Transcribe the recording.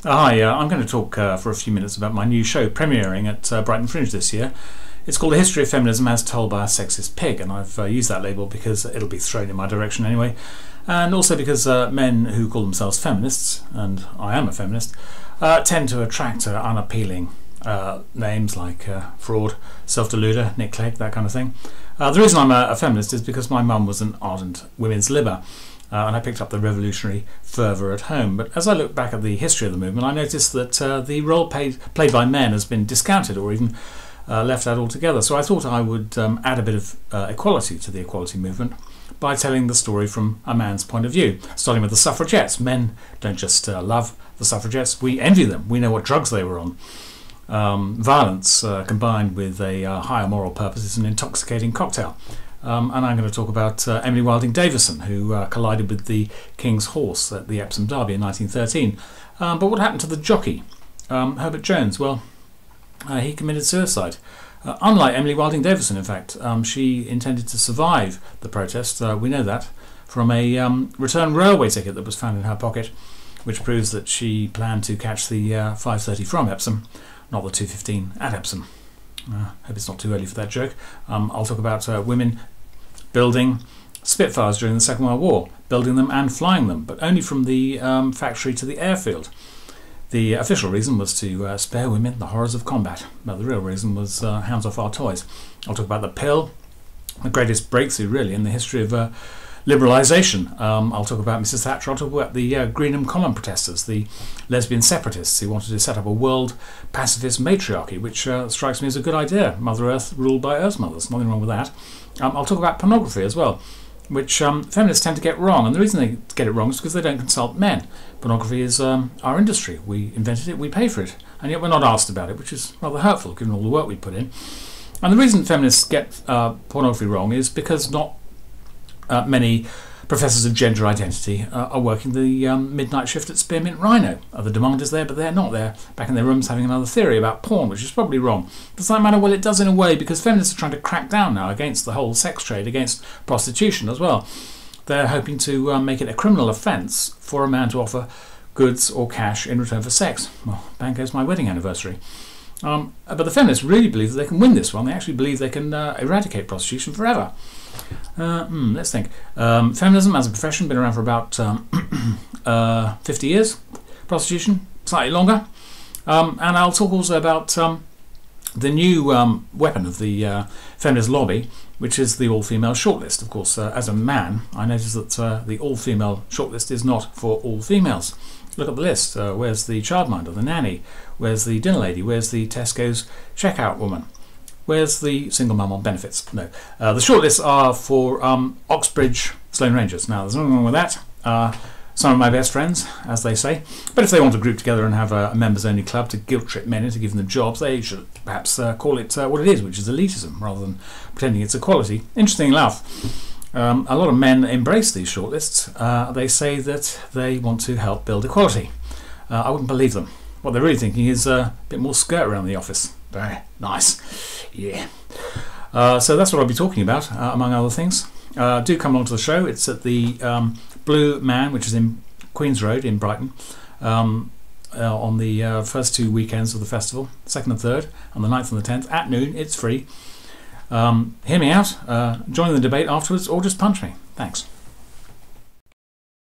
Hi, I'm going to talk for a few minutes about my new show premiering at Brighton Fringe this year. It's called The History of Feminism as Told by a Sexist Pig, and I've used that label because it'll be thrown in my direction anyway, and also because men who call themselves feminists, and I am a feminist, tend to attract unappealing names like fraud, self-deluder, Nick Clegg, that kind of thing. The reason I'm a feminist is because my mum was an ardent women's libber. And I picked up the revolutionary fervour at home. But as I look back at the history of the movement, I noticed that the role played by men has been discounted or even left out altogether. So I thought I would add a bit of equality to the equality movement by telling the story from a man's point of view, starting with the suffragettes. Men don't just love the suffragettes, we envy them. We know what drugs they were on. Violence combined with a higher moral purpose is an intoxicating cocktail. And I'm going to talk about Emily Wilding Davison, who collided with the King's Horse at the Epsom Derby in 1913. But what happened to the jockey, Herbert Jones? Well, he committed suicide. Unlike Emily Wilding Davison, in fact, she intended to survive the protest. We know that from a return railway ticket that was found in her pocket, which proves that she planned to catch the 5:30 from Epsom, not the 2:15 at Epsom. Hope it's not too early for that joke. I'll talk about women building Spitfires during the Second World War, building them and flying them, but only from the factory to the airfield. The official reason was to spare women the horrors of combat, but the real reason was hands off our toys. I'll talk about the pill, the greatest breakthrough really in the history of liberalisation. I'll talk about Mrs. Thatcher. I'll talk about the Greenham Common protesters, the lesbian separatists who wanted to set up a world pacifist matriarchy, which strikes me as a good idea. Mother Earth ruled by Earth mothers, nothing wrong with that. I'll talk about pornography as well, which feminists tend to get wrong, and the reason they get it wrong is because they don't consult men. Pornography is our industry. We invented it, we pay for it, and yet we're not asked about it, which is rather hurtful given all the work we put in. And the reason feminists get pornography wrong is because not many professors of gender identity are working the midnight shift at Spearmint Rhino. The demand is there, but they're not there. Back in their rooms having another theory about porn, which is probably wrong. Does that matter? Well, it does in a way, because feminists are trying to crack down now against the whole sex trade, against prostitution as well. They're hoping to make it a criminal offence for a man to offer goods or cash in return for sex. Well, bang goes my wedding anniversary. But the feminists really believe that they can win this one. They actually believe they can eradicate prostitution forever. Let's think. Feminism as a profession been around for about 50 years. Prostitution slightly longer. And I'll talk also about the new weapon of the feminist lobby, which is the all-female shortlist. Of course, as a man, I notice that the all-female shortlist is not for all females. Look at the list. Where's the childminder, the nanny? Where's the dinner lady? Where's the Tesco's checkout woman? Where's the single mum on benefits? No. The shortlists are for Oxbridge Sloane Rangers. Now, there's nothing wrong with that. Some of my best friends, as they say. But if they want to group together and have a members-only club to guilt-trip men into giving them jobs, they should perhaps call it what it is, which is elitism, rather than pretending it's equality. Interesting enough. A lot of men embrace these shortlists. They say that they want to help build equality. I wouldn't believe them. What they're really thinking is a bit more skirt around the office. Very nice. Yeah. So that's what I'll be talking about, among other things. Do come along to the show. It's at the Blue Man, which is in Queen's Road in Brighton, on the first 2 weekends of the festival, 2nd and 3rd, on the 9th and the 10th, at noon. It's free. Hear me out, join the debate afterwards, or just punch me. Thanks.